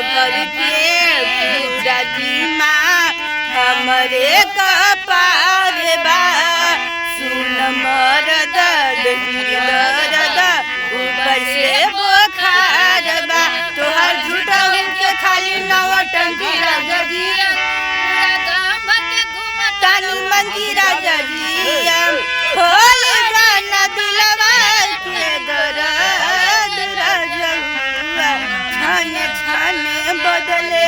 घर के पूरा जिम्मा हमरे कपार बा सुन मरद दर्द ऊपर से बुखार बा तोहर झूठा के खाली नौटंकी राजा जी तानी मंदिरा जजिया खोल गाना दिलवा के दर्द रजुआ छाने छाने बदले